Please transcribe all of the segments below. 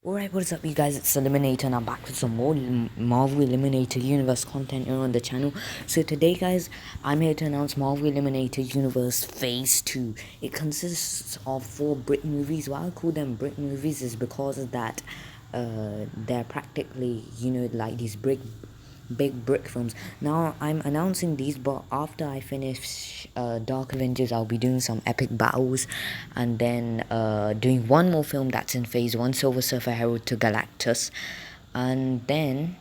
Alright, what is up you guys, it's Eliminator and I'm back with some more Marvel Eliminator Universe content here on the channel. So today guys, I'm here to announce Marvel Eliminator Universe Phase 2. It consists of 4 brick movies. Why I call them brick movies is because of that they're practically, like these big brick films. Now I'm announcing these, but after I finish Dark Avengers, I'll be doing some epic battles, and then doing one more film that's in phase 1, Silver Surfer Herald to Galactus, and then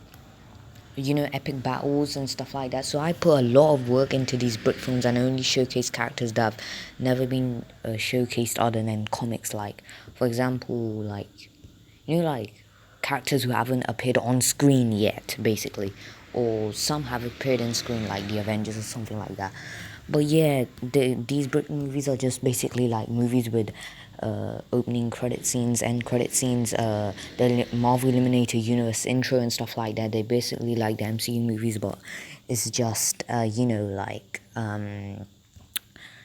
epic battles and stuff like that. So I put a lot of work into these brick films and only showcase characters that have never been showcased other than comics, like for example, like like characters who haven't appeared on screen yet, basically, or some have appeared on screen, like the Avengers or something like that. But yeah, these brick movies are just basically like movies with opening credit scenes, end credit scenes, the Marvel Eliminator Universe intro and stuff like that. They basically like the MCU movies, but it's just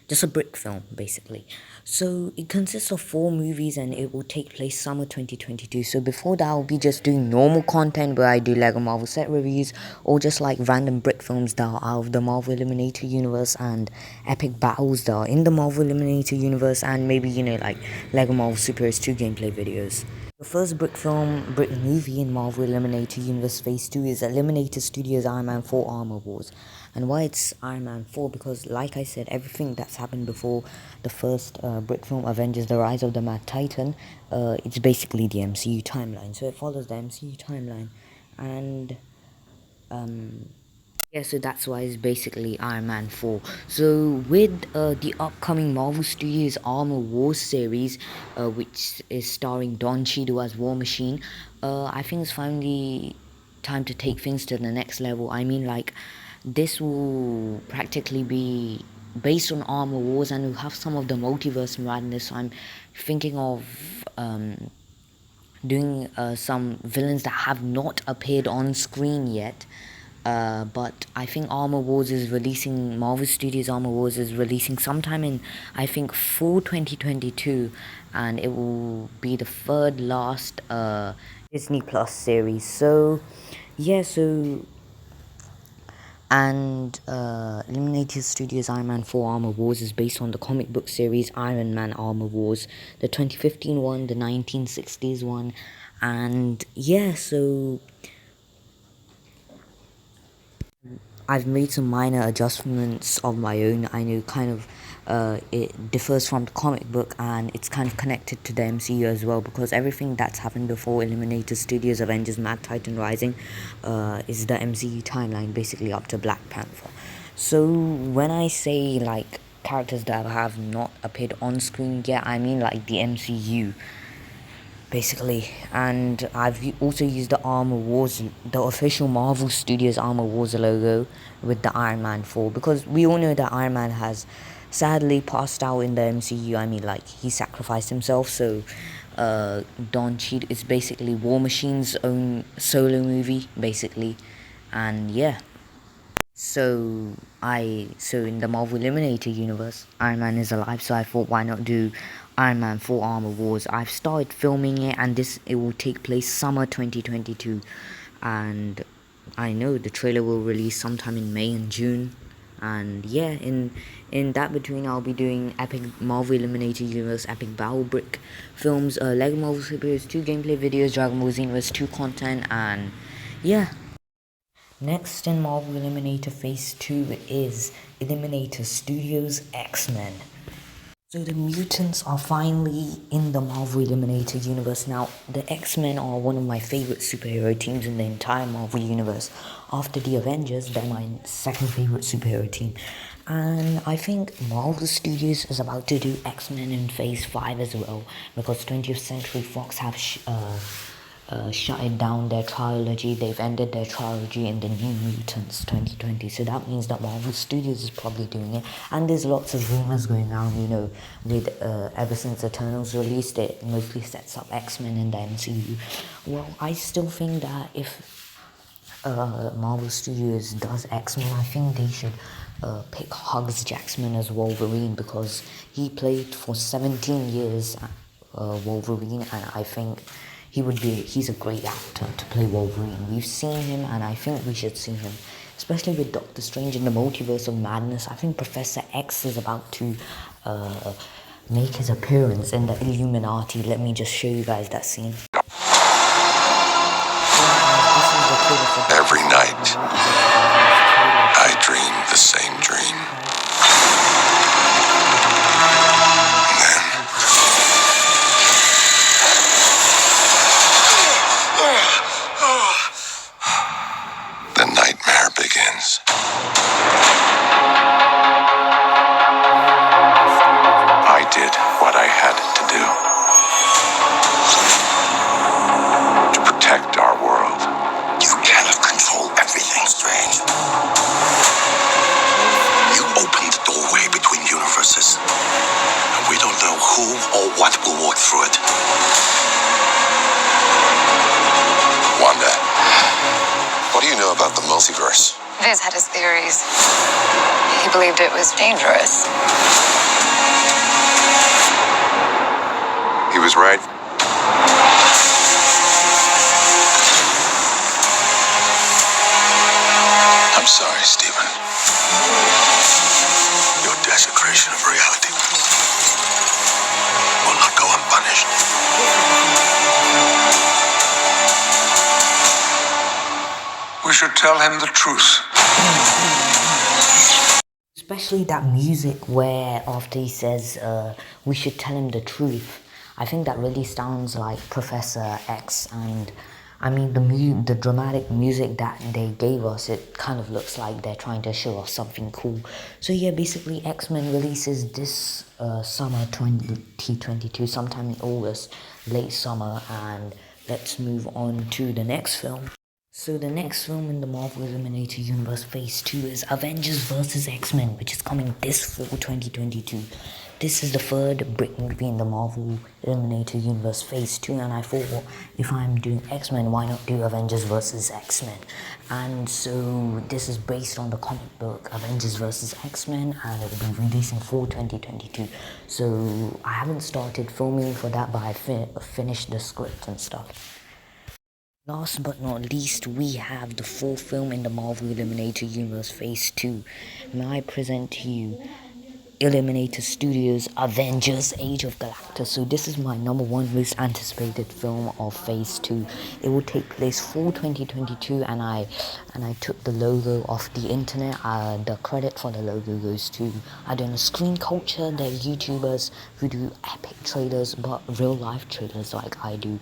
just a brick film, basically. So it consists of 4 movies and it will take place summer 2022. So before that, I'll be just doing normal content where I do Lego Marvel set reviews, or just like random brick films that are out of the Marvel Eliminator universe, and epic battles that are in the Marvel Eliminator universe, and maybe like Lego Marvel Superheroes 2 gameplay videos. The first brick movie in Marvel Eliminator Universe Phase 2 is Eliminator Studios Iron Man 4 Armor Wars. And why it's Iron Man 4? Because, like I said, everything that's happened before the first brick film, Avengers The Rise of the Mad Titan, it's basically the MCU timeline. So it follows the MCU timeline. And yeah, so that's why it's basically Iron Man 4. So with the upcoming Marvel Studios Armor Wars series, which is starring Don Cheadle as War Machine, I think it's finally time to take things to the next level. I mean, like, this will practically be based on Armor Wars, and we'll have some of the multiverse madness. So I'm thinking of doing some villains that have not appeared on screen yet. But I think Marvel Studios Armor Wars is releasing sometime in, I think, fall 2022, and it will be the third last Disney Plus series. So yeah, Eliminator Studios Iron Man 4 Armor Wars is based on the comic book series Iron Man Armor Wars, the 2015 one, the 1960s one, and yeah, so I've made some minor adjustments of my own. I know kind of it differs from the comic book, and it's kind of connected to the MCU as well, because everything that's happened before Eliminator Studios Avengers Mad Titan Rising is the MCU timeline, basically up to Black Panther. So when I say like characters that have not appeared on screen yet, I mean like the MCU, basically. And I've also used the Armor Wars, the official Marvel Studios Armor Wars logo with the Iron Man 4, because we all know that Iron Man has sadly passed out in the MCU. I mean, like, he sacrificed himself. So Don Cheadle is basically War Machine's own solo movie, basically. And yeah, so in the Marvel Eliminator universe, Iron Man is alive, so I thought, why not do Iron Man 4 Armor Wars. I've started filming it, and it will take place summer 2022, and I know the trailer will release sometime in May and June. And yeah, in that between, I'll be doing epic Marvel Eliminator Universe epic battle brick films, Lego Marvel Superheroes 2 gameplay videos, Dragon Ball Xenoverse 2 content, and yeah. Next in Marvel Eliminator Phase 2 is Eliminator Studios X-Men. So the mutants are finally in the Marvel Eliminator universe. Now, the X-Men are one of my favorite superhero teams in the entire Marvel universe. After the Avengers, they're my second favorite superhero team. And I think Marvel Studios is about to do X-Men in Phase 5 as well, because 20th Century Fox have shut down their trilogy. They've ended their trilogy in the New Mutants 2020. So that means that Marvel Studios is probably doing it. And there's lots of rumors going around, with ever since Eternals released, it mostly sets up X-Men in the MCU. Well, I still think that if Marvel Studios does X-Men, I think they should pick Hugh Jackman as Wolverine, because he played for 17 years Wolverine, and I think he's a great actor to play Wolverine. We've seen him, and I think we should see him, especially with Doctor Strange in the Multiverse of Madness. I think Professor X is about to make his appearance in the Illuminati. Let me just show you guys that scene. Every night, I dream the same dream. The nightmare begins. I did what I had to do to protect our world. You cannot control everything, Strange. You opened the doorway between universes, and we don't know who or what will walk through it. Wanda, what do you know about the multiverse? Viz had his theories. He believed it was dangerous. He was right. I'm sorry, Stephen. Your desecration of reality will not go unpunished. We should tell him the truth. Especially that music where after he says, we should tell him the truth. I think that really sounds like Professor X, and I mean the dramatic music that they gave us, it kind of looks like they're trying to show us something cool. So yeah, basically X-Men releases this summer 2022, sometime in August, late summer, and let's move on to the next film. So the next film in the Marvel Eliminator Universe Phase 2 is Avengers vs. X-Men, which is coming this fall 2022. This is the third brick movie in the Marvel Eliminator Universe Phase 2, and I thought, if I'm doing X-Men, why not do Avengers vs. X-Men? And so this is based on the comic book Avengers vs. X-Men, and it will be releasing fall 2022. So I haven't started filming for that, but I finished the script and stuff. Last but not least, we have the fourth film in the Marvel Eliminator Universe Phase 2. May I present to you Eliminator Studios' Avengers Age of Galactus. So this is my #1 most anticipated film of Phase 2. It will take place fall 2022, and I took the logo off the internet. The credit for the logo goes to, I don't know, Screen Culture. They're YouTubers who do epic trailers, but real life trailers like I do.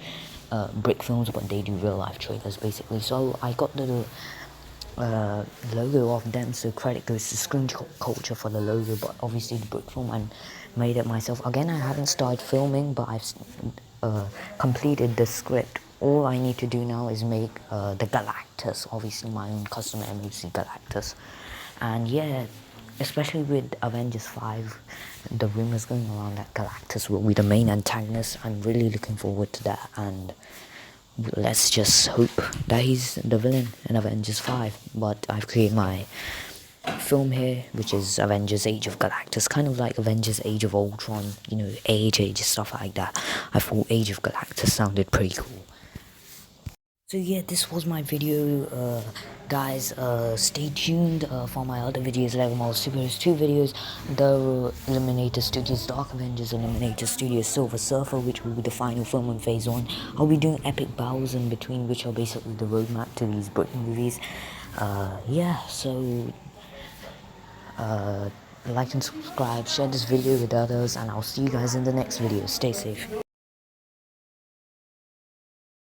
Brick films, but they do real life trailers basically. So I got the logo of them, so credit goes to Screen Culture for the logo, but obviously the brick film I made it myself. Again, I haven't started filming, but I've completed the script. All I need to do now is make the Galactus, obviously my own custom M.E.U Galactus. And yeah, especially with Avengers 5, the rumors going around that Galactus will be the main antagonist. I'm really looking forward to that, and let's just hope that he's the villain in Avengers 5. But I've created my film here, which is Avengers Age of Galactus, kind of like Avengers Age of Ultron, you know, Age, stuff like that. I thought Age of Galactus sounded pretty cool. So yeah, this was my video, guys. Stay tuned for my other videos, Lego Marvel Superheroes 2 videos, the Eliminator Studios Dark Avengers, Eliminator Studios Silver Surfer, which will be the final film in Phase 1. I'll be doing epic battles in between, which are basically the roadmap to these brick movies. Yeah, so like and subscribe, share this video with others, and I'll see you guys in the next video. Stay safe.